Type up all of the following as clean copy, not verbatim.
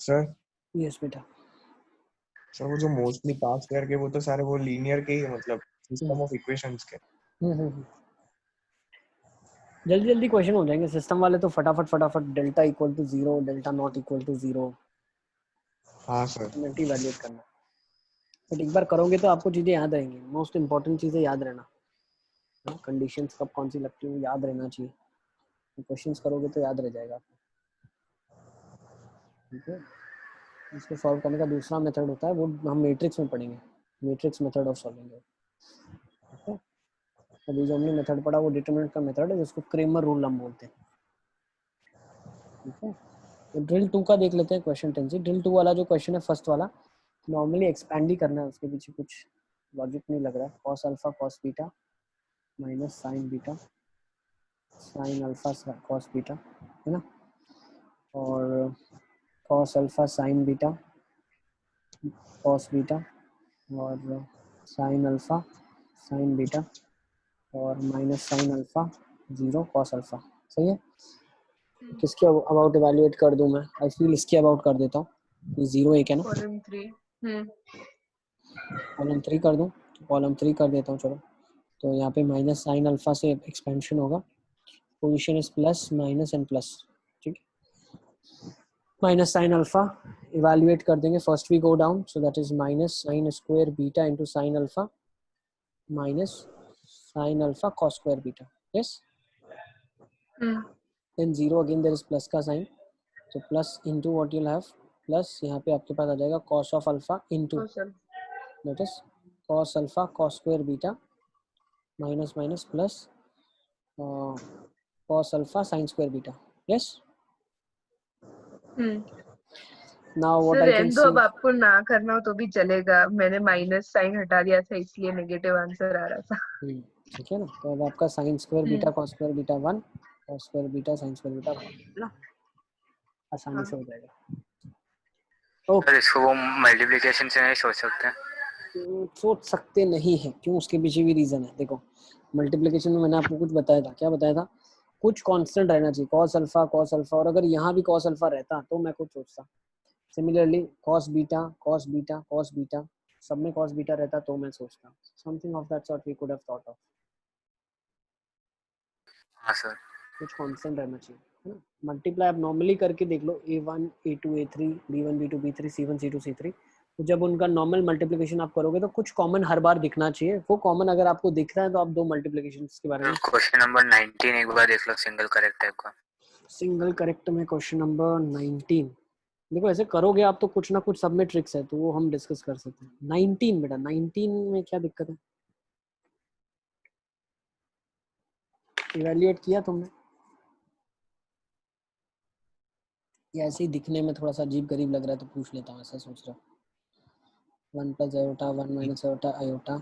Sir yes बेटा। Sir वो जो मोस्टली पास करके वो तो सारे वो लीनियर के ही मतलब सिस्टम ऑफ इक्वेशंस के। जल्दी जल्दी क्वेश्चन हो जाएंगे सिस्टम वाले तो फटाफट delta equal to 0, delta not equal to 0 हाँ सर। इवैल्यूएट करना। बट एक बार करोगे तो आपको चीजें याद रहेंगी, मोस्ट इंपॉर्टेंट चीजें याद रहना, कंडीशंस कब कौन सी लगती है याद रहना चाहिए, क्वेश्चंस करोगे तो याद रह जाएगा। ठीक है, इसको सॉल्व करने का दूसरा मेथड होता है, वो हम मैट्रिक्स में पढ़ेंगे, मैट्रिक्स मेथड ऑफ सॉल्विंग। ठीक है, अभी जो हमने मेथड पढ़ा वो डिटरमिनेंट का मेथड है जिसको क्रेमर रूल हम बोलते हैं। ठीक है, तो ड्रिल 2 का देख लेते हैं क्वेश्चन 10 से। ड्रिल 2 वाला जो क्वेश्चन है फर्स्ट वाला, नॉर्मली एक्सपैंड ही करना है, उसके पीछे कुछ लॉजिक नहीं लग रहा है। Cos alpha cos beta minus sign beta sine alpha cos beta, है ना, और cos alpha sign beta cos beta और साइन अल्फा साइन बीटा और minus sine alpha 0 cos alpha. सही है, किसके अबाउट इवैल्यूएट कर दूं मैं? आई फील इसके अबाउट कर देता हूँ, ये 0 1 है ना, कॉलम 3। कॉलम 3 कर दूं, कॉलम 3 कर देता हूँ। चलो, तो यहाँ पे माइनस साइन अल्फा से एक्सपेंशन होगा, position is plus minus and plus. ठीक है, माइनस साइन अल्फा इवैल्यूएट कर देंगे, first we go down, so that is minus sine square beta into sine alpha minus sine alpha cos square beta. Yes, then 0 again there is plus का sign, तो plus into what you'll have plus, यहाँ पे आपके पास आ जाएगा cos of alpha into that is cos alpha cos square beta minus minus plus cos alpha sin square beta. Yes, now what I can रहने दो, see, अब आपको ना करना हो तो भी चलेगा, मैंने माइनस साइन हटा दिया था इसलिए नेगेटिव आंसर आ रहा था। ठीक है ना, तो अब आपका sign square beta cos square beta 1 cos square beta sin square beta 1 ना, आसानी से हो जाएगा। सर इसको वो मल्टीप्लिकेशन से नहीं सोच सकते? सोच सकते नहीं है, क्यों, उसके पीछे भी रीजन है। देखो, मल्टीप्लिकेशन में मैंने आपको कुछ बताया था, क्या बताया था, कुछ कांस्टेंट रहना चाहिए, cos अल्फा, और अगर यहाँ भी cos अल्फा रहता तो मैं कुछ सोचता। सिमिलरली cos बीटा सब में cos बीटा रहता तो मैं सोचता, something of that sort we could have thought of. हाँ सर, कुछ कांस्टेंट रहना चाहिए, है ना। मल्टीप्लाई आप नॉर्मली करके देख लो, a1 a2 a3 b1 b2 b3 c1 c2 c3, तो जब उनका नॉर्मल मल्टीप्लिकेशन आप करोगे तो कुछ कॉमन हर बार दिखना चाहिए। वो कॉमन अगर आपको दिख रहा है तो आप दो मल्टीप्लिकेशन के बारे में। क्वेश्चन नंबर 19 एक बार देख लो, सिंगल करेक्ट टाइप का। सिंगल करेक्ट में क्वेश्चन नंबर 19, देखो ऐसे करोगे आप तो कुछ ना कुछ सब में ट्रिक्स है, तो वो हम डिस्कस कर सकते हैं। 19 बेटा, 19 में क्या दिक्कत है, इवैल्यूएट किया तुमने, या ऐसे ही दिखने में थोड़ा सा अजीब गरीब लग रहा है तो पूछ लेता हूँ, ऐसा सोच रहा हूँ। 1 plus iota 1 minus iota iota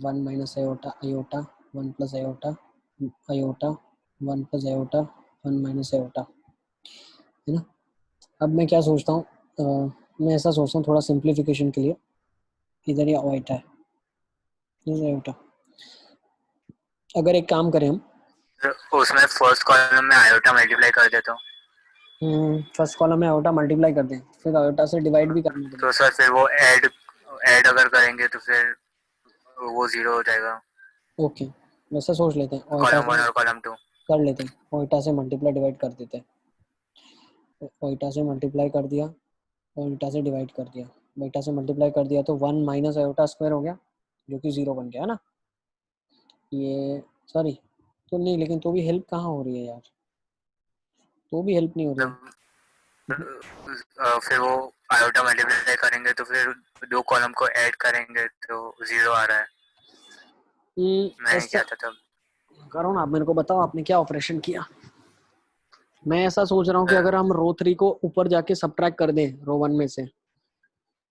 1 minus iota iota 1 plus iota iota 1 plus iota 1 minus iota, है ना। अब मैं क्या सोचता हूँ, मैं ऐसा सोचता हूँ थोड़ा सिंप्लीफिकेशन के लिए, इधर ये आयोटा है, इधर आयोटा। अगर एक काम करें हम, उसमें फर्स्ट कॉलम में आयोटा मल्टीप्लाई कर देता हूँ। फर्स्ट कॉलम में आयोटा मल्टीप्लाई कर दें, फिर आयोटा से डिवाइड भी करना पड़ेगा। तो सर फिर वो ऐड अगर करेंगे तो फिर वो 0 हो जाएगा। ओके, वैसा सोच लेते हैं, कॉलम 1 और कॉलम 2 कर लेते हैं, आयोटा से मल्टीप्लाई डिवाइड कर देते हैं। आयोटा से मल्टीप्लाई कर दिया, आयोटा से डिवाइड कर दिया, आयोटा से मल्टीप्लाई कर दिया तो 1 माइनस आयोटा स्क्वायर हो गया, जो कि 0 बन गया, है ना। ये सॉरी तो नहीं, लेकिन तो भी हेल्प कहाँ हो रही है यार, तो भी हेल्प नहीं हो रही है। फिर वो आयोटा मल्टीप्लाई करेंगे तो फिर दो कॉलम को ऐड करेंगे तो 0 आ रहा है। मैं क्या था तब, करो ना, आप मेरे को बताओ आपने क्या ऑपरेशन किया। मैं ऐसा सोच रहा हूँ कि अगर हम रो 3 को ऊपर जाके सबट्रैक्ट कर दें रो 1 में से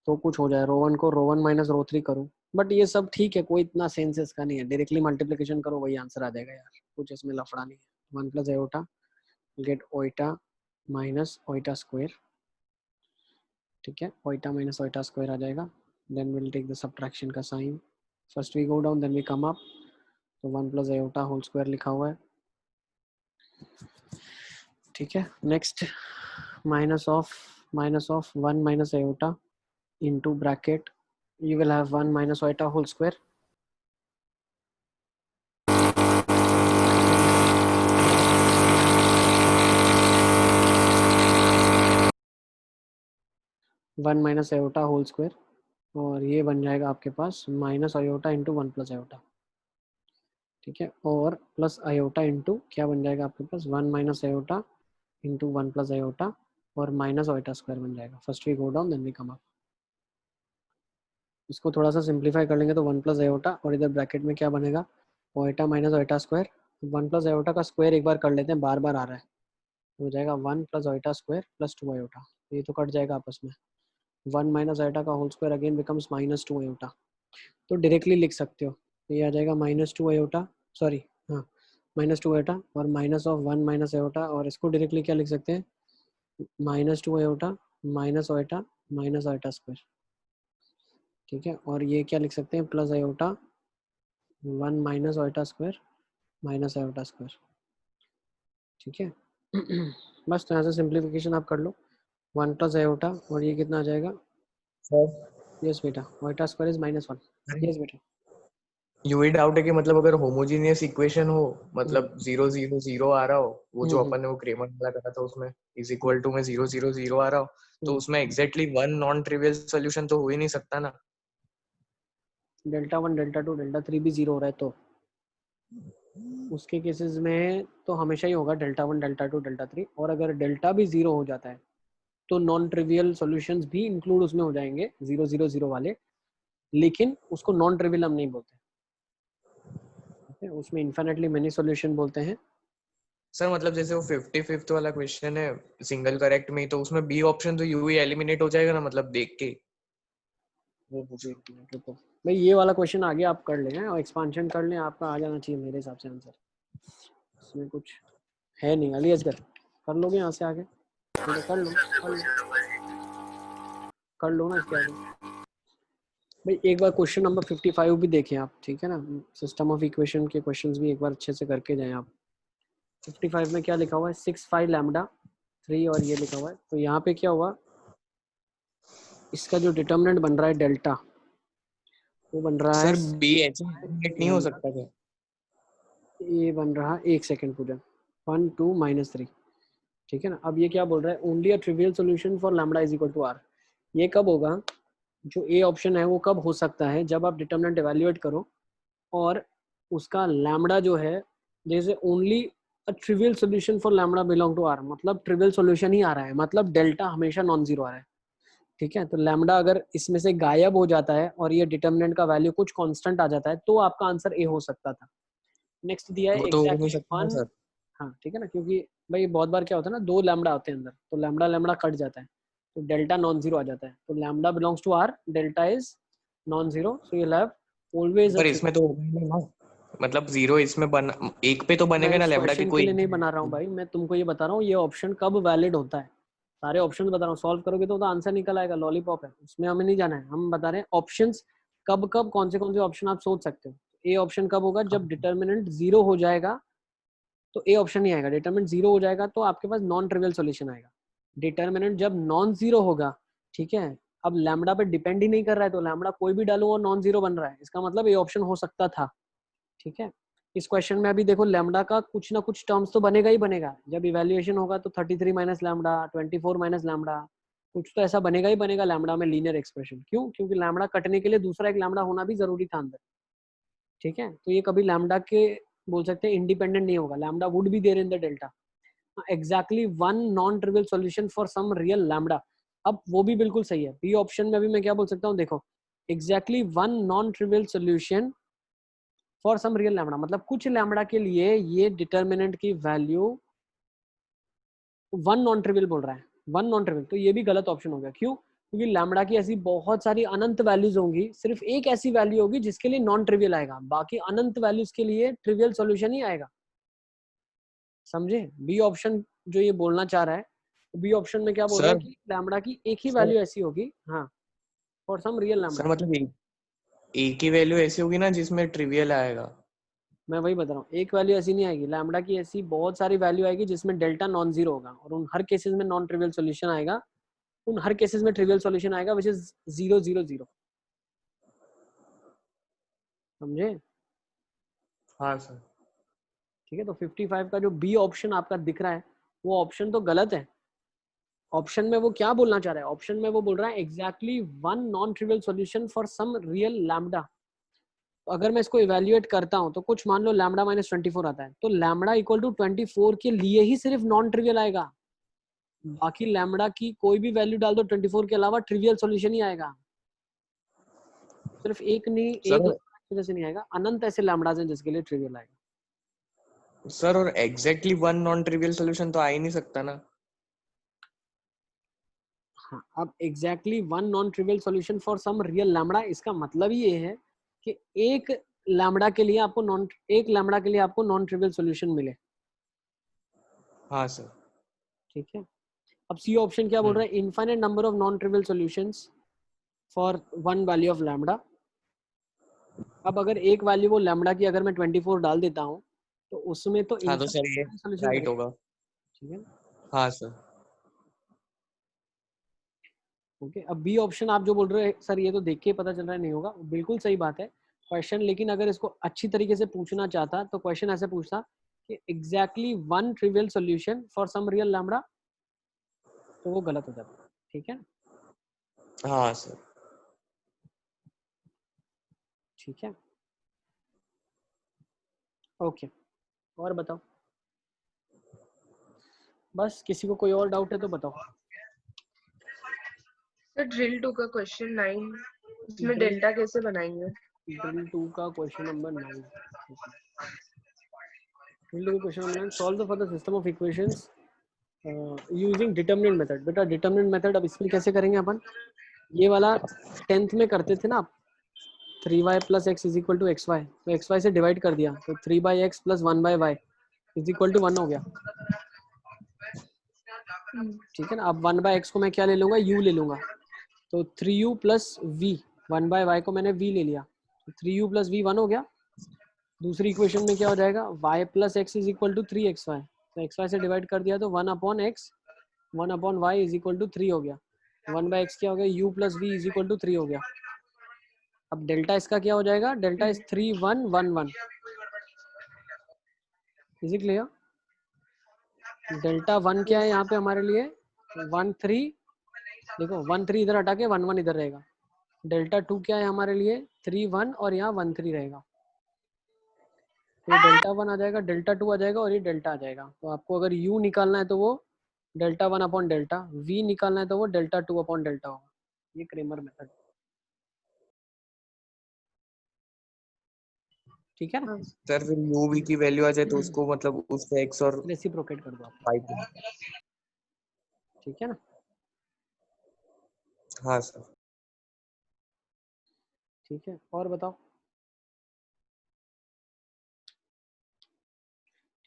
तो कुछ हो जाए, रो 1 को रो 1 माइनस रो 3 करूँ, बट ये सब ठीक है, कोई इतना सेंस इसका नहीं है, डायरेक्टली मल्टीप्लिकेशन करो वही आंसर आ जाएगा यार, कुछ इसमें लफड़ा नहीं है। 1 plus iota get iota minus iota square, ठीक है, ओइटा माइनस ओइटा स्क्वायर आ जाएगा, then will take the subtraction का sign, first we go down then we come up, तो 1 प्लस आयोटा होल स्क्वायर लिखा हुआ है, ठीक है। Next minus of minus of 1 minus iota into bracket, you will have 1 minus iota whole square. One minus iota whole square, और ये बन जाएगा आपके पास minus iota into 1 plus iota, ठीक है, और प्लस आयोटा इंटू क्या बन जाएगा आपके पास 1 minus iota into 1 plus iota और माइनस आयोटा स्क्वायर बन जाएगा. First we go down then we come up. इसको थोड़ा सा सिंप्लीफाई कर लेंगे तो 1 प्लस आयोटा और इधर ब्रैकेट में क्या बनेगा iota minus iota square. 1 plus iota का स्क्वायर एक बार कर लेते हैं, बार बार आ रहा है, हो जाएगा 1 plus iota square plus 2 iota, ये तो कट जाएगा आपस में. 1 माइनस आयोटा का whole square again becomes minus 2 iota. तो डायरेक्टली लिख सकते हो, ये आ जाएगा माइनस 2 आयोटा, सॉरी हाँ माइनस 2 आयोटा और माइनस ऑफ 1 माइनस आयोटा, और इसको डायरेक्टली क्या लिख सकते हैं minus 2 iota minus iota minus iota square, ठीक है, और ये क्या लिख सकते हैं plus iota 1 minus iota square minus iota square, ठीक है. बस तो यहाँ से सिंप्लीफिकेशन आप कर लो. 1 प्लस आयोटा और ये कितना आ जाएगा, सर यस बेटा आयोटा स्क्वायर इज -1. यस बेटा यही डाउट है कि मतलब अगर होमोजीनियस इक्वेशन हो, मतलब 0 0 0 आ रहा हो, वो जो अपन ने वो क्रेमर वाला करा था उसमें इज इक्वल टू में 0 0 0 आ रहा हो, तो उसमें exactly one non trivial solution तो हो ही नहीं सकता ना. डेल्टा 1 डेल्टा 2 डेल्टा 3 भी 0 हो रहा है तो उसके केसेस में तो हमेशा ही होगा डेल्टा 1 डेल्टा 2 डेल्टा 3, और अगर डेल्टा भी 0 हो जाता है तो नॉन ट्रिवियल सॉल्यूशंस भी इंक्लूड उसमें हो जाएंगे 0 0 0 वाले, लेकिन उसको नॉन ट्रिवियल हम नहीं बोलते, ठीक है, उसमें इन्फिनिटली मेनी सॉल्यूशन बोलते हैं. सर मतलब जैसे वो 55th वाला क्वेश्चन है सिंगल करेक्ट में, तो उसमें बी ऑप्शन तो यू ही एलिमिनेट हो जाएगा ना, मतलब देख के. वो मुझे तो भाई ये वाला क्वेश्चन आगे आप कर लें और एक्सपांशन कर लें, आपका आ जाना चाहिए मेरे हिसाब से आंसर. इसमें कुछ है नहीं. अली असगर कर लोगे यहाँ से आगे, तो कर लो ना इसके आगे. भाई एक बार क्वेश्चन नंबर 55 भी देखें आप, ठीक है ना, सिस्टम ऑफ इक्वेशन के क्वेश्चंस भी एक बार अच्छे से करके जाएं आप. 55 में क्या लिखा हुआ है 6 5 लैम्डा 3 और ये लिखा हुआ है, तो यहाँ पे क्या हुआ इसका जो डिटर्मिनेंट बन रहा है डेल्टा वो बन रहा है सर बी ऐसे नहीं हो सकता क्या? ये बन रहा है 1 सेकंड पूजा 1 2 -3, ठीक है ना. अब ये क्या बोल रहा है only a trivial solution for lambda is equal to R. ये कब होगा, जो ए ऑप्शन है वो कब हो सकता है जब आप डिटर्मिनेंट इवैल्यूएट करो और उसका लैम्डा जो है जैसे only a trivial solution for lambda belong to R, मतलब ट्रिवियल सॉल्यूशन ही आ रहा है, मतलब डेल्टा हमेशा नॉन जीरो आ रहा है, ठीक है. तो लैम्डा अगर इसमें से गायब हो जाता है और ये डिटर्मिनेंट का वैल्यू कुछ कांस्टेंट आ जाता है तो आपका आंसर ए हो सकता था. नेक्स्ट दिया है वो तो हो नहीं एग्जैक्टली सकता ना 1, सर. हाँ ठीक है ना, क्योंकि भाई बहुत बार क्या होता है ना 2 लैम्डा होते हैं अंदर, तो लैम्डा लैम्डा कट जाता है तो डेल्टा नॉन जीरो आ जाता है, तो lambda belongs to R, delta is non zero, so you have always a पर इसमें तो होगा ही नहीं ना, मतलब 0 इसमें बन एक पे तो बनेगा ना, मैं इस लैम्डा के क्वेश्चन के कोई. लिए नहीं बना रहा हूँ भाई, मैं तुमको ये बता रहा हूँ ये ऑप्शन कब वैलिड होता है, सारे ऑप्शन बता रहा हूँ, सॉल्व करोगे तो आंसर निकल आएगा, लॉलीपॉप है उसमें हमें नहीं जाना है, हम बता रहे हैं ऑप्शंस कब कब कौन से ऑप्शन आप सोच सकते हो. ए ऑप्शन कब होगा जब डिटर्मिनेंट 0 हो जाएगा तो ए ऑप्शन नहीं आएगा, डिटरमिनेंट 0 हो जाएगा तो आपके पास नॉन ट्रिवियल सॉल्यूशन आएगा. डिटरमिनेंट जब नॉन जीरो होगा, ठीक है, अब लैम्डा पे डिपेंड ही नहीं कर रहा है तो लैम्डा कोई भी डालो और नॉन जीरो बन रहा है, इसका मतलब ये ऑप्शन हो सकता था, ठीक है. इस क्वेश्चन में अभी देखो लैम्डा का कुछ ना कुछ टर्म्स तो बनेगा ही बनेगा, जब इवैल्यूएशन होगा तो 33 माइनस लैम्डा 24 माइनस लैम्डा कुछ तो ऐसा बनेगा ही बनेगा लैम्डा में लीनियर एक्सप्रेशन. क्यों, क्योंकि लैम्डा कटने के लिए दूसरा एक लैम्डा होना भी जरूरी था अंदर, ठीक है. तो ये कभी लैम्डा के बोल सकते हैं इंडिपेंडेंट नहीं होगा, lambda would be there in the delta, exactly one non trivial solution for some real lambda. अब वो भी बिल्कुल सही है, बी ऑप्शन में अभी मैं क्या बोल सकता हूँ देखो exactly one non trivial solution for some real lambda, मतलब कुछ लैम्डा के लिए ये डिटर्मिनेंट की वैल्यू वन नॉन ट्रिवियल बोल रहा है, वन नॉन ट्रिवियल, तो ये भी गलत ऑप्शन हो गया. क्यों, क्योंकि लैम्डा की ऐसी बहुत सारी अनंत वैल्यूज होंगी, सिर्फ एक ऐसी वैल्यू होगी जिसके लिए नॉन ट्रिवियल आएगा, बाकी अनंत वैल्यूज के लिए ट्रिवियल सॉल्यूशन ही आएगा, समझे. बी ऑप्शन जो ये बोलना चाह रहा है, बी ऑप्शन में क्या बोल रहा है सर कि लैम्डा की एक ही सर वैल्यू ऐसी होगी, हाँ for some real sir lambda. मतलब एक ही वैल्यू ऐसी होगी ना जिसमें ट्रिवियल आएगा. मैं वही बता रहा हूँ, एक वैल्यू ऐसी नहीं आएगी, लैम्डा की ऐसी बहुत सारी वैल्यू आएगी जिसमें डेल्टा नॉन जीरो होगा और उन हर केसेस में नॉन ट्रिवियल सॉल्यूशन आएगा, उन हर केसेस में ट्रिवियल सॉल्यूशन आएगा विच इज 0 0 0। समझे? हाँ सर। ठीक है, तो 55 का जो बी ऑप्शन आपका दिख रहा है वो ऑप्शन तो गलत है। ऑप्शन में वो क्या बोलना चाह रहा है? ऑप्शन में वो बोल रहा है exactly one non trivial solution for some real lambda. तो अगर मैं इसको इवेल्युएट करता हूं तो कुछ मान लो लैम्डा -24 आता है, तो लैम्डा इक्वल टू 24 के लिए ही सिर्फ नॉन ट्रिवियल आएगा, बाकी लैम्डा की कोई भी वैल्यू डाल दो 24 के अलावा ट्रिवियल सॉल्यूशन ही आएगा। सिर्फ एक नहीं, एक सर वजह से नहीं आएगा, अनंत ऐसे लैम्डास हैं जिसके लिए ट्रिवियल आएगा। सर और exactly one non trivial solution तो आ ही नहीं सकता ना। हाँ, अब exactly one non trivial solution for some real lambda, इसका मतलब ये है कि एक लैम्डा के लिए आपको नॉन ट्रिवियल सॉल्यूशन मिले। हाँ सर। ठीक है, अब सी ऑप्शन क्या बोल रहा है? Infinite number of non trivial solutions for one value of lambda. अब अगर एक वैल्यू वो लैम्डा की अगर मैं 24 डाल देता हूँ तो उसमें तो हाँ तो सर ये सॉल्यूशन राइट होगा। ठीक है, हाँ सर। ओके। अब बी ऑप्शन आप जो बोल रहे हैं सर ये तो देख के पता चल रहा है नहीं होगा, बिल्कुल सही बात है क्वेश्चन, लेकिन अगर इसको अच्छी तरीके से पूछना चाहता तो क्वेश्चन ऐसे पूछता कि exactly one trivial solution for some real lambda, तो वो गलत हो जाता। ठीक है, हाँ सर। ठीक है, ओके। और बताओ, बस किसी को कोई और डाउट है तो बताओ। सर ड्रिल 2 का क्वेश्चन 9, इसमें डेल्टा कैसे बनाएंगे? ड्रिल 2 का क्वेश्चन नंबर 9। ड्रिल 2 का question number 9, solve for the system of equations using determinant method. बेटा डिटरमिनेंट मेथड अब इसमें कैसे करेंगे अपन? ये वाला 10th में करते थे ना आप, 3y + x = xy, तो xy से डिवाइड कर दिया तो 3/x + 1/y = 1 हो गया। ठीक है ना, अब 1/x को मैं क्या ले लूंगा? u ले लूंगा, तो 3u + v, 1/y को मैंने v ले लिया, तो 3u + v 1 हो गया। दूसरी इक्वेशन में क्या हो जाएगा? y + x = 3xy, तो xy से डिवाइड कर दिया तो 1/x 1/y = 3 हो गया। 1/x क्या हो गया? u + v = 3 हो गया। अब डेल्टा इसका क्या हो जाएगा? Delta is 3 1 1 1। Is it clear? Delta 1 क्या है यहाँ पे हमारे लिए? 1 3, देखो 1 3 इधर हटा के 1 1 इधर रहेगा। डेल्टा 2 क्या है हमारे लिए? 3 1 और यहाँ 1 3 रहेगा। ये डेल्टा 1 आ जाएगा, डेल्टा 2 आ जाएगा और ये डेल्टा आ जाएगा। तो आपको अगर u निकालना है तो वो डेल्टा 1/डेल्टा, v निकालना है तो वो डेल्टा 2/डेल्टा होगा। ये क्रेमर मेथड। ठीक है ना? सर फिर u v की वैल्यू आ जाए तो उसको मतलब उससे x और रेसिप्रोकेट कर दो आप। y को। ठीक है ना? हाँ सर। ठीक है, और बताओ।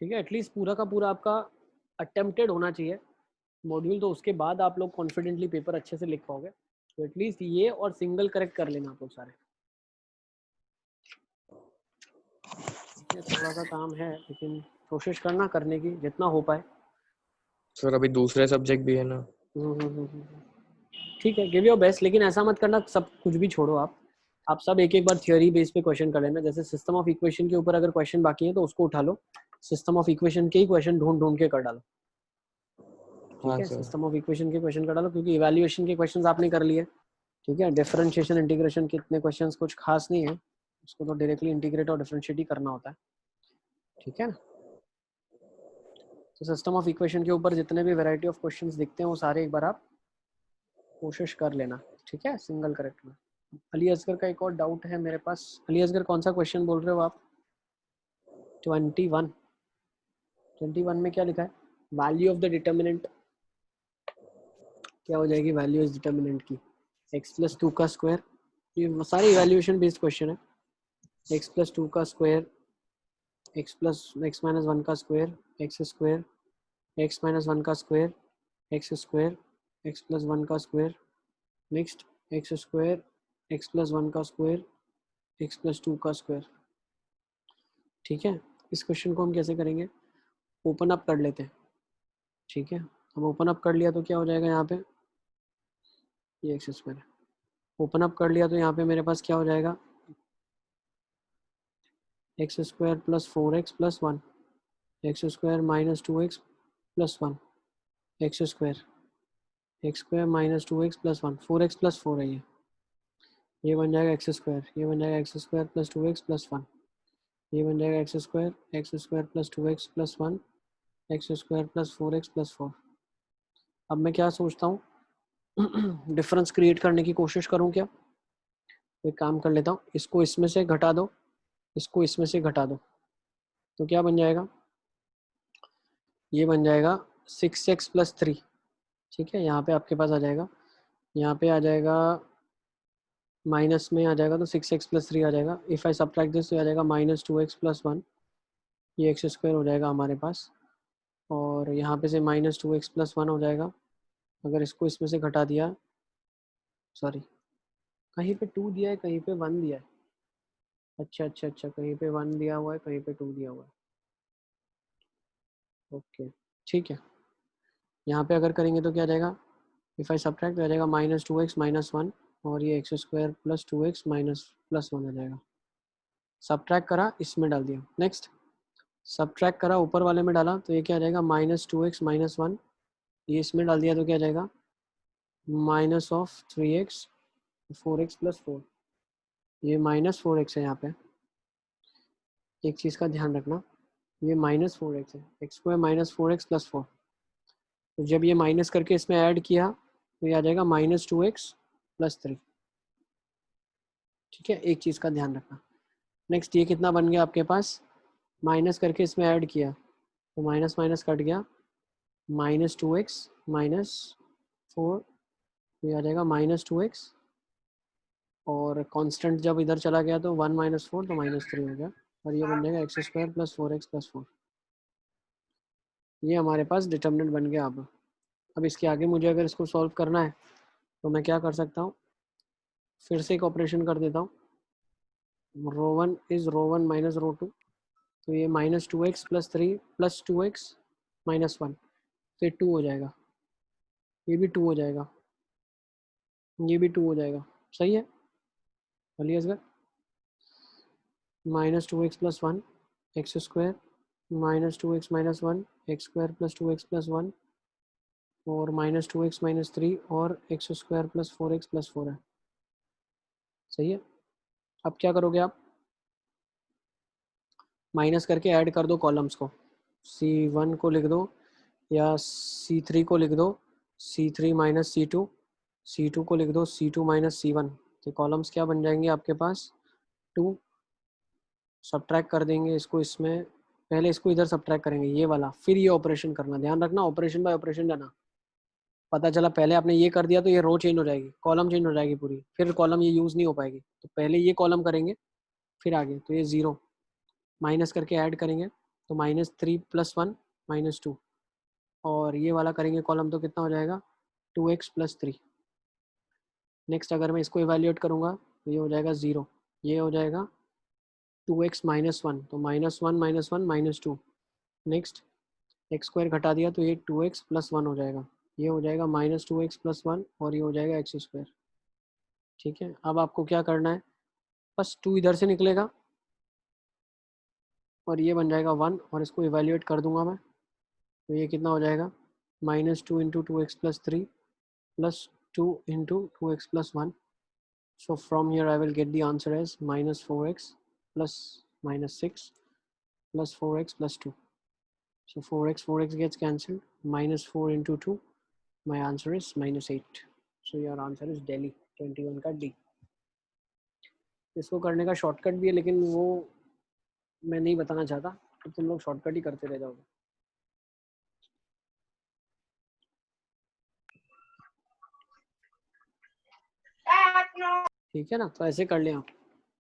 ठीक है, एटलीस्ट पूरा का पूरा आपका अटेम्प्टेड होना चाहिए मॉड्यूल, तो उसके बाद आप लोग कॉन्फिडेंटली पेपर अच्छे से लिख पाओगे। तो एटलीस्ट ये और सिंगल करेक्ट कर लेना आप लोग सारे। ठीक है, थोड़ा सा काम है लेकिन कोशिश करना करने की जितना हो पाए। सर अभी दूसरे सब्जेक्ट भी है ना। ठीक है, गिव योर बेस्ट, लेकिन ऐसा मत करना सब कुछ भी छोड़ो आप सब एक एक बार थियोरी बेस पे क्वेश्चन कर लेना। जैसे सिस्टम ऑफ इक्वेशन के ऊपर अगर क्वेश्चन बाकी है तो उसको उठा लो, सिस्टम ऑफ इक्वेशन के ही क्वेश्चन ढूंढ ढूंढ के कर डालो। ठीक हाँ है, सर। सिस्टम ऑफ इक्वेशन के क्वेश्चन कर डालो, क्योंकि इवैल्यूएशन के क्वेश्चंस आपने कर लिए। ठीक है, डिफरेंशिएशन इंटीग्रेशन के इतने क्वेश्चंस कुछ खास नहीं है, उसको तो डायरेक्टली इंटीग्रेट और डिफरेंशिएट ही करना होता है। ठीक है ना? तो सिस्टम ऑफ इक्वेशन के ऊपर जितने भी वैरायटी ऑफ क्वेश्चंस दिखते हैं वो सारे एक बार आप कोशिश कर लेना। ठीक है, सिंगल करेक्ट में। अली असगर का एक और डाउट है मेरे पास। अली असगर कौन सा क्वेश्चन बोल रहे हो आप? 21 में क्या लिखा है? वैल्यू ऑफ द डिटर्मिनेंट क्या हो जाएगी? वैल्यू इज डिटर्मिनेंट की x + 2 का स्क्वायर। ये सारे इवैल्यूएशन बेस्ड क्वेश्चन है। x + 2 का स्क्वायर, x + x - 1 का स्क्वायर, x स्क्वायर, x - 1 का स्क्वायर, x स्क्वायर, x + 1 का square, next x square, x + 1 का स्क्वायर, x + 2 का स्क्वायर। ठीक है, इस क्वेश्चन को हम कैसे करेंगे? ओपन अप कर लेते हैं। ठीक है, हम ओपन अप कर लिया तो क्या हो जाएगा यहाँ पे? ये एक्स स्क्वायर ओपन अप कर लिया तो यहाँ पे मेरे पास क्या हो जाएगा, x square plus 4x plus 1, x square minus 2x plus 1, x square minus 2x plus 1, 4x plus 4 है ये बन जाएगा एक्स स्क्वायर, ये बन जाएगा x square plus 2x plus 1, ये बन जाएगा x square plus 2x plus 1, x square plus 4x plus 4। अब मैं क्या सोचता हूँ, डिफरेंस क्रिएट करने की कोशिश करूँ क्या, एक काम कर लेता हूँ, इसको इसमें से घटा दो, इसको इसमें से घटा दो, तो क्या बन जाएगा, ये बन जाएगा 6x प्लस 3। ठीक है, यहाँ पे आपके पास आ जाएगा, यहाँ पे आ जाएगा माइनस में आ जाएगा तो 6x प्लस 3 आ जाएगा। इफ़ आई सब्ट्रैक्ट दिस तो आ जाएगा माइनस 2x प्लस 1, ये एक्स स्क्वायर हो जाएगा हमारे पास, और यहाँ पे से माइनस 2x प्लस 1 हो जाएगा। अगर इसको इसमें से घटा दिया, सॉरी कहीं पे 2 दिया है कहीं पे 1 दिया है, अच्छा, कहीं पे 1 दिया हुआ है कहीं पे 2 दिया हुआ है, ओके ठीक है। यहाँ पे अगर करेंगे तो क्या आ जाएगा, इफ़ आई सब्ट्रैक्ट आ जाएगा माइनस 2x माइनस 1, और ये x square plus 2x minus plus 1 आ जाएगा। सब्ट्रैक्ट करा, इसमें डाल दिया। नेक्स्ट सब्ट्रैक्ट करा, ऊपर वाले में डाला तो ये क्या आ जाएगा, माइनस 2x माइनस 1, ये इसमें डाल दिया तो क्या आ जाएगा, minus of 3x 4x plus 4, ये माइनस 4x है। यहाँ पे एक चीज़ का ध्यान रखना, ये माइनस 4x है, x square minus 4x plus 4, तो जब ये माइनस करके इसमें ऐड किया तो ये आ जाएगा माइनस 2x प्लस 3। ठीक है, एक चीज़ का ध्यान रखना। नेक्स्ट ये कितना बन गया आपके पास, माइनस करके इसमें ऐड किया तो माइनस माइनस कट गया, माइनस 2x माइनस 4, तो ये आ जाएगा माइनस 2x, और कांस्टेंट जब इधर चला गया तो 1 माइनस 4 तो माइनस 3 हो गया, और ये बन जाएगा x square plus 4x plus 4। ये हमारे पास डिटर्मिनेंट बन गया। अब इसके आगे मुझे अगर इसको सॉल्व करना है तो मैं क्या कर सकता हूँ, फिर से एक ऑपरेशन कर देता हूँ, रो 1 इज रो 1 माइनस रो 2, तो ये minus 2x plus 3 plus 2x minus 1, फिर 2 हो जाएगा, ये भी 2 हो जाएगा, ये भी 2 हो जाएगा। सही है, बोलिए Asgar, minus 2x plus 1 x square minus 2x minus 1 x square plus 2x plus 1, और माइनस 2x माइनस 3 और x square plus 4x plus 4 है। सही है, अब क्या करोगे आप, माइनस करके ऐड कर दो कॉलम्स को, C1 को लिख दो या C3 को लिख दो, C3 माइनस C2, C2 को लिख दो C2 माइनस C1, तो कॉलम्स क्या बन जाएंगे आपके पास 2। सब्ट्रैक्ट कर देंगे इसको इसमें, पहले इसको इधर सब्ट्रैक्ट करेंगे ये वाला, फिर ये ऑपरेशन करना, ध्यान रखना ऑपरेशन बाय ऑपरेशन जाना। पता चला पहले आपने ये कर दिया तो ये रो चेंज हो जाएगी, कॉलम चेंज हो जाएगी पूरी, फिर कॉलम ये यूज़ नहीं हो पाएगी, तो पहले ये कॉलम करेंगे फिर आगे, तो ये 0 माइनस करके ऐड करेंगे तो माइनस 3 प्लस 1 माइनस 2, और ये वाला करेंगे कॉलम तो कितना हो जाएगा 2x प्लस 3। नेक्स्ट अगर मैं इसको इवेल्यूएट करूँगा तो ये हो जाएगा 0, ये हो जाएगा 2x माइनस 1, तो minus 1 minus 1 minus 2। Next x square घटा दिया तो ये 2x प्लस 1 हो जाएगा, ये हो जाएगा माइनस 2x प्लस 1, और ये हो जाएगा एक्स स्क्वायर। ठीक है, अब आपको क्या करना है, बस 2 इधर से निकलेगा और ये बन जाएगा 1, और इसको इवेल्यूएट कर दूंगा मैं, तो ये कितना हो जाएगा minus 2 into 2x plus 3 plus 2 into 2x plus 1। So from here I will get the answer as minus 4x plus minus 6 plus 4x plus 2. So 4x gets cancelled. Minus 4 into 2. My answer is minus 8. So your answer is Delhi 21 का D. इसको करने का shortcut भी है लेकिन वो मैं नहीं बताना चाहता, तो तुम लोग शॉर्टकट ही करते रह जाओगे। ठीक है ना, तो ऐसे कर लें आप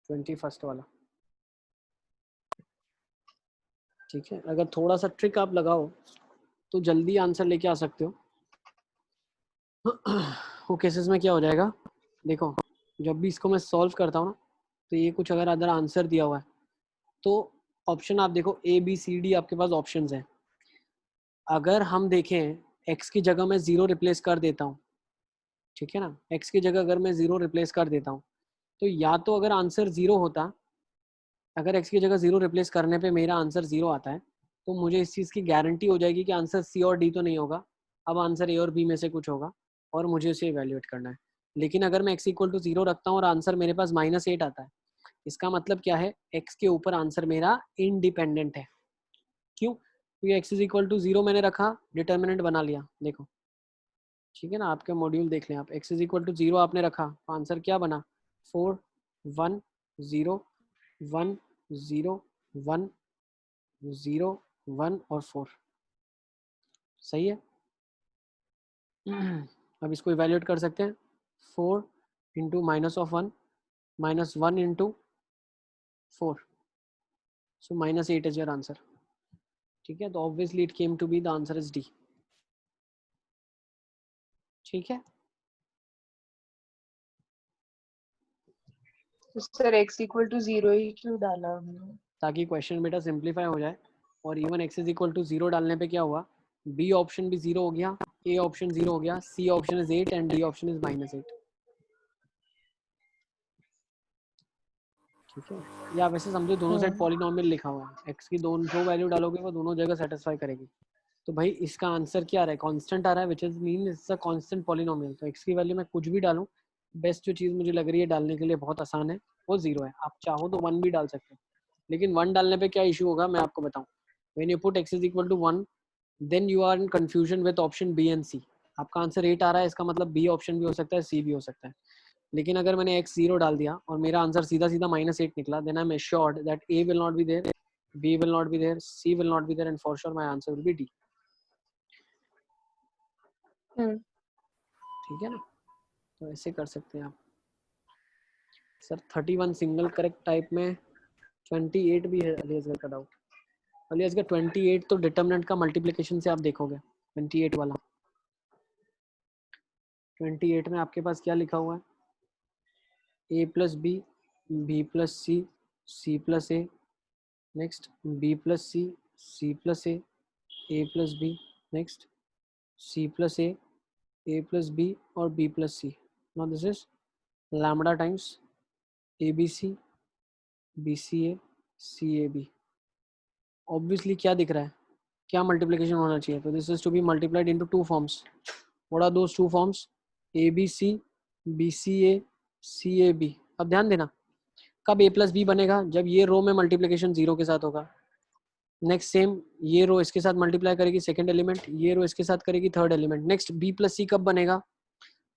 21st वाला। ठीक है, अगर थोड़ा सा ट्रिक आप लगाओ तो जल्दी आंसर लेके आ सकते हो। वो केसेस में क्या हो जाएगा, देखो जब भी इसको मैं सॉल्व करता हूँ ना, तो ये कुछ अगर अदर आंसर दिया हुआ है तो ऑप्शन आप देखो ABCD आपके पास ऑप्शंस हैं। अगर हम देखें x की जगह मैं 0 रिप्लेस कर देता हूँ ठीक है ना। x की जगह अगर मैं 0 रिप्लेस कर देता हूँ तो या तो अगर आंसर 0 होता, अगर x की जगह 0 रिप्लेस करने पे मेरा आंसर 0 आता है तो मुझे इस चीज़ की गारंटी हो जाएगी कि आंसर c और d तो नहीं होगा, अब आंसर a और b में से कुछ होगा और मुझे उसे इवेल्युएट करना है। लेकिन अगर मैं x इक्वल टू 0 रखता हूँ और आंसर मेरे पास -8 आता है, इसका मतलब क्या है, x के ऊपर आंसर मेरा इंडिपेंडेंट है। क्यों? क्योंकि x इज इक्वल टू 0 मैंने रखा, डिटर्मिनेंट बना लिया। देखो ठीक है ना, आपके मॉड्यूल देख लें आप, x इज इक्वल टू 0 आपने रखा तो आंसर क्या बना, 4 1 0 1 0 1 0 1 और 4। सही है। अब इसको इवेल्युएट कर सकते हैं, 4 into -1 -1 into 4, so -8 is your answer. ठीक है, तो obviously it came to be the answer is D. ठीक है, तो सर x इक्वल टू 0 ही क्यों डाला हमने? ताकि क्वेश्चन बेटा सिंप्लीफाई हो जाए। और even x is equal to 0 डालने पे क्या हुआ, बी ऑप्शन भी 0 हो गया, ए ऑप्शन 0 हो गया, C option is 8 and D option is -8। ठीक है, या वैसे समझो दोनों साइड पॉलिनोमियल लिखा हुआ है, x की जो वैल्यू डालोगे वो दोनों जगह सेटिस्फाई करेगी। तो भाई इसका आंसर क्या आ रहा है, कांस्टेंट आ रहा है, which is mean it's a constant polynomial. तो x की वैल्यू मैं कुछ भी डालूं, बेस्ट जो चीज़ मुझे लग रही है डालने के लिए बहुत आसान है वो 0 है। आप चाहो तो 1 भी डाल सकते हो, लेकिन 1 डालने पे क्या इशू होगा मैं आपको बताऊं। When you put x is equal to 1 then you are in confusion with option B and C. आपका आंसर 8 आ रहा है, इसका मतलब बी ऑप्शन भी हो सकता है, सी भी हो सकता है। लेकिन अगर मैंने x 0 डाल दिया और मेरा आंसर सीधा सीधा -8 निकला, then I am assured that a will not be there, b will not be there, c will not be there and for sure my answer will be d। ठीक है ना, तो ऐसे कर सकते हैं आप। सर 31 सिंगल करेक्ट टाइप में 28 भी है अलियासगर का डाउट। अलियासगर 28 तो डिटरमिनेंट का मल्टीप्लिकेशन से आप देखोगे, 28 वाला 28 में आपके पास क्या लिखा हुआ है, a plus B, B plus C, C plus A, next B plus C, C plus A plus B, next C plus A plus B और B plus C. Now this is lambda times A B C, B C A, C A B. Obviously क्या दिख रहा है, क्या multiplication होना चाहिए, तो this is to be multiplied into 2 forms. What are those 2 forms, A B C, B C A, C A B. अब ध्यान देना, कब a प्लस बी बनेगा, जब ये रो में मल्टीप्लिकेशन 0 के साथ होगा। नेक्स्ट सेम ये रो इसके साथ मल्टीप्लाई करेगी सेकंड एलिमेंट, ये रो इसके साथ करेगी third element. Next b plus C कब बनेगा,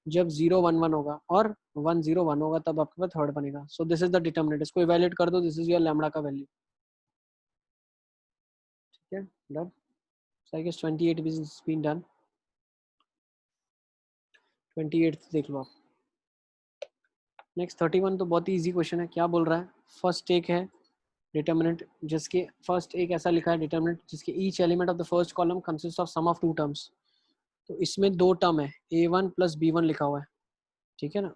जब 0 1 1 होगा और 1 0 1 होगा, तब आपके पास थर्ड बनेगा। So this is the determinant, इसको इवैल्यूएट कर दो, दिस इज योर लैम्बडा का वैल्यू। ठीक है, done. So I guess 28 is been done. 28 देख लो आप। नेक्स्ट 31 तो बहुत ही इजी क्वेश्चन है। क्या बोल रहा है, फर्स्ट एक है डिटरमिनेंट जिसके फर्स्ट एक ऐसा लिखा है डिटरमिनेंट जिसके each element of the first column consist of sum of 2 terms. तो इसमें 2 टर्म है, a1 प्लस b1 लिखा हुआ है। ठीक है ना,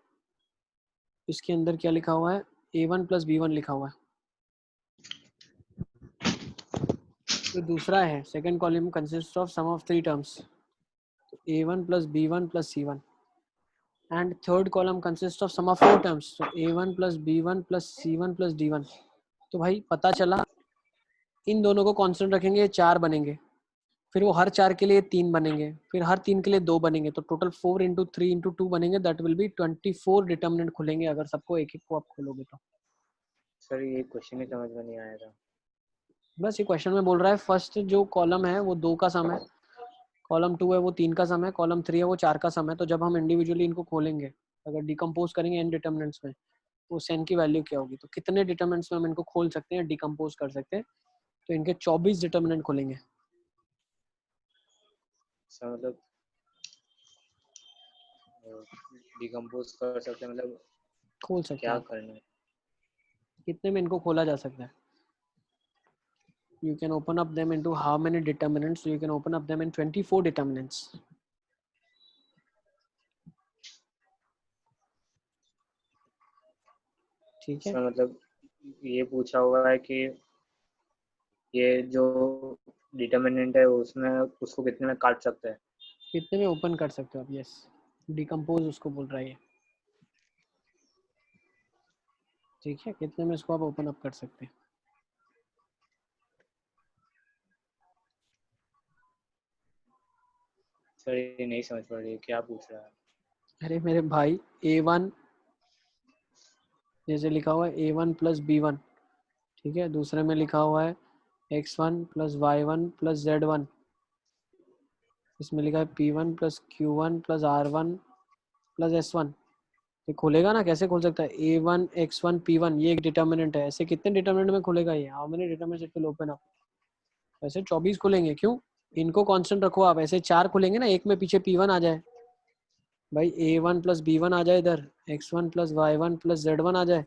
इसके अंदर क्या लिखा हुआ है, a1 प्लस b1 लिखा हुआ है। तो दूसरा है second column consist of sum of 3 terms, तो a1 plus b1 plus c1। And third column consist of sum of 4 terms, तो a1 plus b1 plus c1 plus d1। तो भाई पता चला इन दोनों को कांस्टेंट रखेंगे 4 बनेंगे, फिर वो हर 4 के लिए 3 बनेंगे, फिर हर 3 के लिए 2 बनेंगे, तो टोटल 4 इंटू 3 इंटू 2 बनेंगे, दैट विल बी 24 डिटरमिनेंट खुलेंगे अगर सबको एक एक को आप खोलोगे तो। सर ये क्वेश्चन ही समझ में नहीं आया था। बस ये क्वेश्चन में बोल रहा है फर्स्ट जो कॉलम है वो 2 का सम है, कॉलम 2 है वो 3 का सम है, कॉलम 3 है वो 4 का सम है। तो जब हम इंडिविजुअली इनको खोलेंगे, अगर डिकम्पोज करेंगे एन डिटरमिनेंट्स में, तो उस एन की वैल्यू क्या होगी, तो कितने डिटरमिनेंट्स में हम इनको खोल सकते हैं, डिकम्पोज कर सकते हैं, तो इनके 24 डिटरमिनेंट खुलेंगे। सर मतलब डिकम्पोज कर सकते हैं, मतलब खोल सकते क्या हैं आप, करना है? कितने में इनको खोला जा सकता है। You can open up them into how many determinants, so you can open up them in 24 determinants. ठीक है, सर मतलब ये पूछा हुआ है कि ये जो डिटर्मिनेंट है उसमें उसको कितने में काट सकते हैं। कितने में ओपन कर सकते हो आप, यस डिकम्पोज उसको बोल रहा है ये। ठीक है, कितने में इसको आप ओपन अप कर सकते हैं? सर ये नहीं समझ पा रही है क्या पूछ रहा है। अरे मेरे भाई, A1 जैसे लिखा हुआ है A1 प्लस B1, ठीक है, दूसरे में लिखा हुआ है X1 plus Y1 plus Z1, इसमें लिखा है P1 plus Q1 plus R1 plus S1। ये खुलेगा ना? कैसे खुल सकता है? A1 X1 P1 ये एक डिटर्मिनेंट है, ऐसे कितने डिटर्मिनेंट में खुलेगा ये? How many determinants it will open up? ऐसे 24 खुलेंगे। क्यों? इनको कांस्टेंट रखो आप, ऐसे 4 खुलेंगे ना, एक में पीछे P1 आ जाए भाई, A1 प्लस B1 आ जाए इधर, X1 plus Y1 plus Z1 आ जाए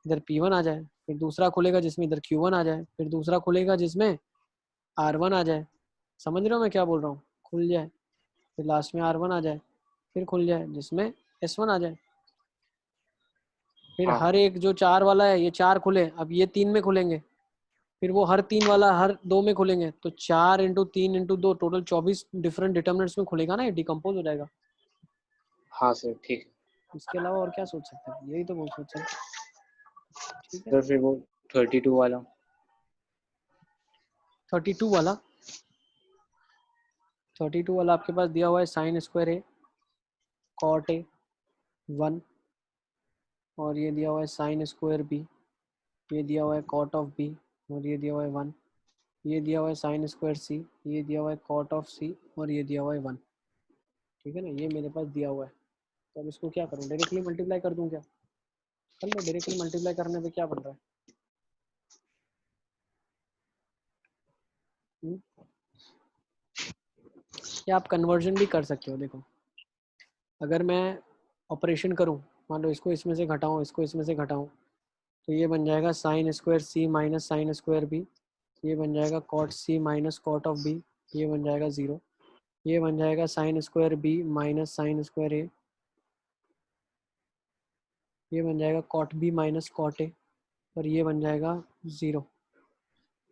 इधर, P1 आ जाए, फिर दूसरा खुलेगा जिसमें इधर Q1 आ जाए, फिर दूसरा खुलेगा जिसमें R1 आ जाए। समझ रहे हो मैं क्या बोल रहा हूँ? खुल जाए, फिर लास्ट में R1 आ जाए, फिर खुल जाए जिसमें S1 आ जाए। फिर हाँ हर एक जो 4 वाला है ये 4 खुले, अब ये 3 में खुलेंगे, फिर वो हर 3 वाला हर 2 में खुलेंगे, तो 4 into 3 into 2 total 24 different determinants में खुलेगा ना, ये डिकम्पोज हो जाएगा। हाँ सर ठीक है। इसके अलावा और क्या सोच सकते हैं? यही तो बहुत सोच सकते हैं। ठीक है, सर फिर वो 32 वाला 32 वाला, 32 वाला आपके पास दिया हुआ है sine square A cot A 1, और ये दिया हुआ है साइन स्क्वायर बी, ये दिया हुआ है कॉट ऑफ बी, और ये दिया हुआ है 1, ये दिया हुआ है साइन स्क्वायर सी, ये दिया हुआ है कॉट ऑफ सी, और ये दिया हुआ है 1। ठीक है ना, ये मेरे पास दिया हुआ है। तो अब इसको क्या करूँ? डायरेक्टली मल्टीप्लाई कर दूँ क्या? कर लो, डायरेक्टली मल्टीप्लाई करने पे क्या बन रहा है? या आप कन्वर्जन भी कर सकते हो। देखो, अगर मैं ऑपरेशन करूं, मान लो इसको इसमें से घटाऊं, इसको इसमें से घटाऊं, तो ये बन जाएगा sine square C minus sine square B, ये बन जाएगा cot C minus cot of B, ये बन जाएगा 0, ये बन जाएगा sine square B minus sine square A, ये बन जाएगा cot B minus cot A, और ये बन जाएगा 0,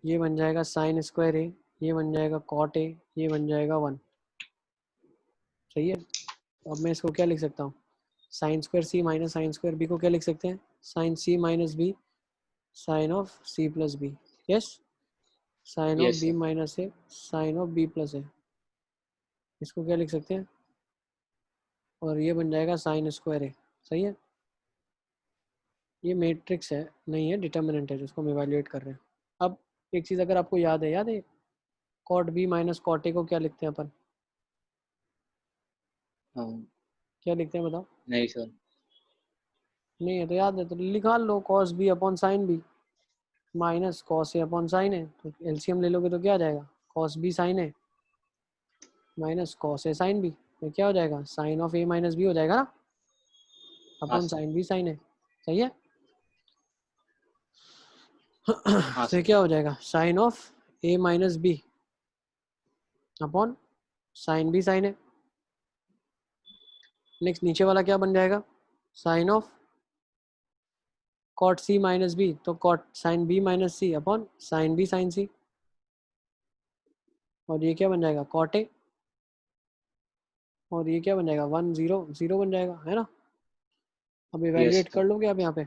ये बन जाएगा साइन स्क्वायर ए, ये बन जाएगा कॉट ए, ये बन जाएगा 1। सही है। तो अब मैं इसको क्या लिख सकता हूँ? Sine square C minus sine square B को क्या लिख सकते हैं? Sine C minus B sine of C plus B. Yes, sine of yes B sir. Minus A sine of B plus A, इसको क्या लिख सकते हैं? और ये बन जाएगा साइन स्क्वायर ए। सही है। ये मैट्रिक्स है, नहीं है डिटर्मिनेंट है जिसको हम इवैल्यूएट कर रहे हैं। अब एक चीज़ अगर आपको याद है cot B minus cot A को क्या लिखते हैं अपन? हाँ क्या लिखते हैं बताओ? नहीं सर। नहीं है तो याद है तो लिखा लो, cos B upon sine B minus cos A upon sine A, तो एलसीएम ले लोगे तो क्या आ जाएगा? Cos B sine A minus cos A sine B, तो क्या हो जाएगा? Sine of A minus B हो जाएगा ना, हाँ upon sir. Sine B sine A. सही है। हाँ तो ये सर। क्या हो जाएगा? Sine of A minus B upon sine B sine A. Next नीचे वाला क्या बन जाएगा? Sine of cot C minus B, तो cot sine B minus C upon sine B sine C, और ये क्या बन जाएगा? कॉट ए, और ये क्या बन जाएगा? 1 0 0 बन जाएगा, है ना? अब यस इवेल्युएट कर सर। लोगे आप यहाँ पे,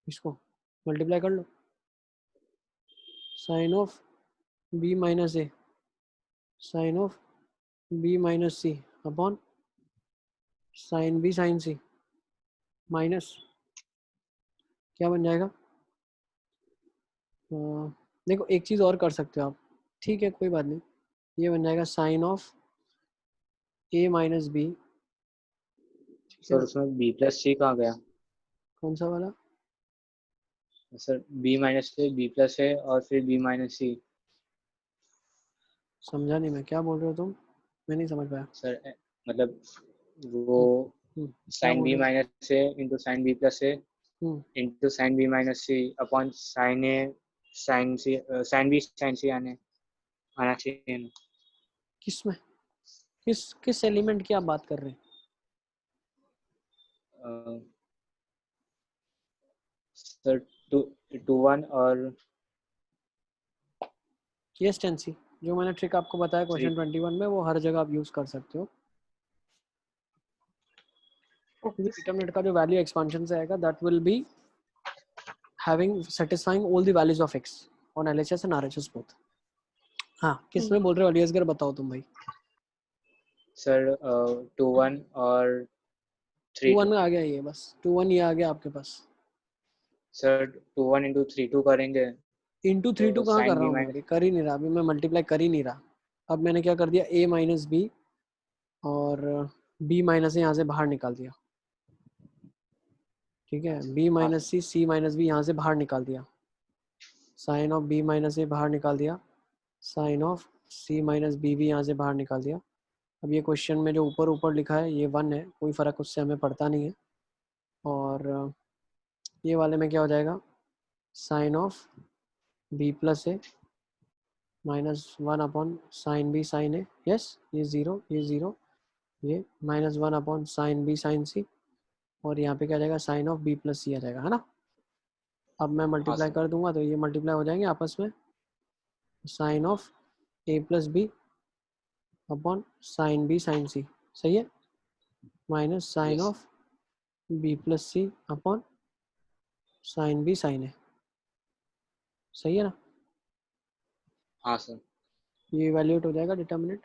इसको मल्टीप्लाई कर लो, sine of B minus A sine of B minus C upon sine B sine C, minus क्या बन जाएगा? देखो एक चीज़ और कर सकते हो आप, ठीक है कोई बात नहीं, ये बन जाएगा sine of A minus B. ठीक है सर ना? उसमें बी प्लस सी कहाँ गया? कौन सा वाला? सर बी माइनस से बी प्लस है और फिर बी माइनस सी। समझा नहीं मैं, क्या बोल रहे हो तुम? मैं नहीं समझ पाया। सर मतलब वो क्या साइन बोल बी रहे हो? माइनस से इंटू साइन बी प्लस है हम्म, into sine B minus C upon sine A sign C sign B sine सी आना चाहिए ना। किस में? किस एलिमेंट की आप बात कर रहे हैं? सर टू 2 1 और यस टेंसी, जो मैंने ट्रिक आपको बताया 3। क्वेश्चन 21 में, वो हर जगह आप यूज़ कर सकते हो। डिटरमिनेंट का जो वैल्यू एक्सपेंशन से आएगा that will be having satisfying all the values of x on LHS and RHS both. हाँ, किस में बोल रहे हो अलियासगर, बताओ तुम भाई। सर 2 1 और 3 2 1 2। में आ गया ये, बस 2 1 ये आ गया आपके पास। सर 2 1 into 3 2 करेंगे इंटू 3 2 तो कहाँ कर साइन रहा बी हूँ मैं, माइनस अभी कर ही नहीं रहा, अभी मैं मल्टीप्लाई कर ही नहीं रहा। अब मैंने क्या कर दिया, a माइनस बी और b माइनस यहाँ से बाहर निकाल दिया, ठीक है। b minus C minus B यहाँ से बाहर निकाल दिया, sine of b minus A बाहर निकाल दिया, sine of c minus B भी यहाँ से बाहर निकाल दिया। अब ये क्वेश्चन में जो ऊपर ऊपर लिखा है ये 1 है, कोई फ़र्क उससे हमें पड़ता नहीं है। और ये वाले में क्या हो जाएगा, sine of b plus A minus 1 upon sine B sine A, yes ये 0 ये 0, ये minus 1 upon sine B sine C, और यहाँ पे क्या आ जाएगा, sine of b plus C आ जाएगा, है ना। अब मैं मल्टीप्लाई कर दूंगा तो ये मल्टीप्लाई हो जाएंगे आपस में, sine of a plus B upon sine B sine C, सही है, minus sine of b plus C upon sine B sine A, सही है ना। हाँ सर। ये इवैल्यूएट हो जाएगा डिटर्मिनेंट,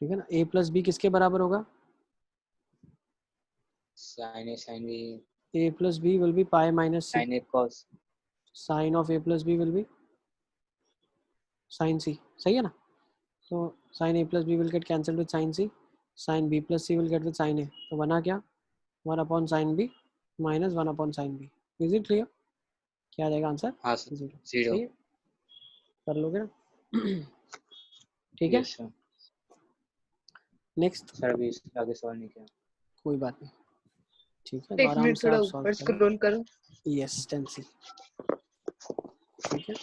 ठीक है ना। a प्लस बी किसके बराबर होगा, sine A sine B a plus B will be pi minus C, sine A cos sine of a plus B will be sine C, सही है ना। तो sine a plus B will get cancelled with sine C, sine b plus C will get with sine A, तो बना क्या, 1 upon sine B minus 1 upon sine B. Is it clear, क्या आ जाएगा आंसर, हाँ सर 0, 0। सही है, कर लोगे ना। ठीक है, यस सर। नेक्स्ट, सर अभी इसके आगे सवाल नहीं किया। कोई बात नहीं, ठीक है, तो एक आराम मिनट से थोड़ा आप ऊपर सॉल्व करें। स्क्रॉल करो। यस 10C, ठीक है।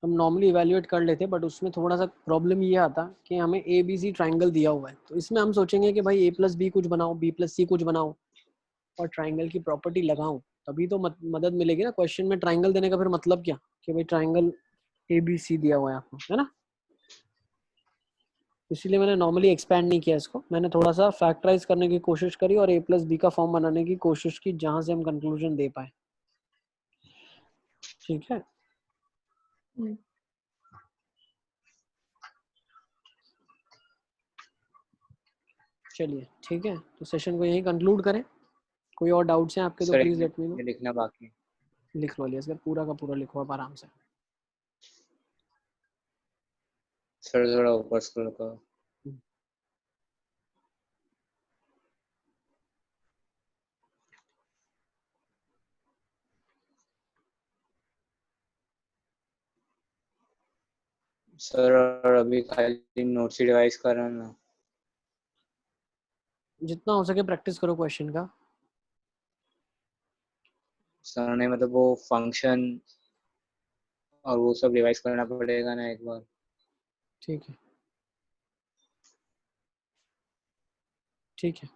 हम नॉर्मली इवैल्यूएट कर लेते, बट उसमें थोड़ा सा प्रॉब्लम ये आता कि हमें ABC ट्राइंगल दिया हुआ है, तो इसमें हम सोचेंगे कि भाई a प्लस बी कुछ बनाओ, b प्लस सी कुछ बनाओ और ट्राइंगल की प्रॉपर्टी लगाऊं, तभी तो मदद मिलेगी ना। क्वेश्चन में ट्राइंगल देने का फिर मतलब क्या, कि भाई ट्राइंगल ABC दिया हुआ है आपको, है ना। इसीलिए मैंने नॉर्मली एक्सपैंड नहीं किया इसको, मैंने थोड़ा सा फैक्टराइज करने की कोशिश करी और a प्लस बी का फॉर्म बनाने की कोशिश की जहां से हम कंक्लूजन दे पाए, ठीक है। चलिए ठीक है, तो सेशन को यहीं कंक्लूड करें। कोई और डाउट्स हैं आपके तो sir please let me know. ये लिखना बाकी है। लिख लो अलियासगर, पूरा का पूरा लिखो आप आराम से। सर थोड़ा ऊपर स्क्रॉल करो। सर और अभी खाली नोट्स ही रिवाइज कर रहा हूँ ना। जितना हो सके प्रैक्टिस करो क्वेश्चन का। सर ने मतलब वो फंक्शन और वो सब रिवाइज करना पड़ेगा ना एक बार। ठीक है, ठीक है,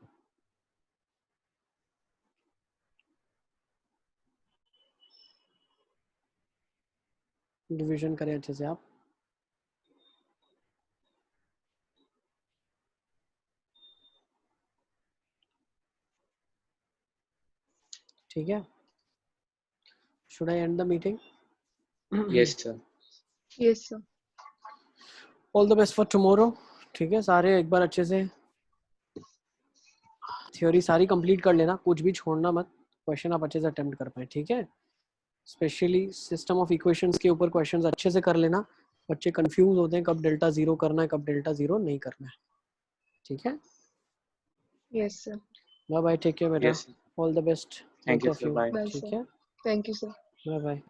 डिवीजन करें अच्छे से आप। ठीक है, should I and the meeting. Yes sir. Yes sir. All the best for tomorrow. ठीक है, सारे एक बार अच्छे से थ्योरी सारी कंप्लीट कर लेना, कुछ भी छोड़ना मत, क्वेश्चन आप अच्छे से अटेम्प्ट कर पाए, ठीक है। स्पेशली सिस्टम ऑफ इक्वेशंस के ऊपर क्वेश्चंस अच्छे से कर लेना, बच्चे कंफ्यूज होते हैं कब डेल्टा जीरो करना है कब डेल्टा जीरो नहीं करना है, ठीक है। Yes sir. Bye bye, take care बेटा, yes sir. All the best thank both you of sir. You, bye. Bye ठीक सर। है, thank you sir. Bye bye.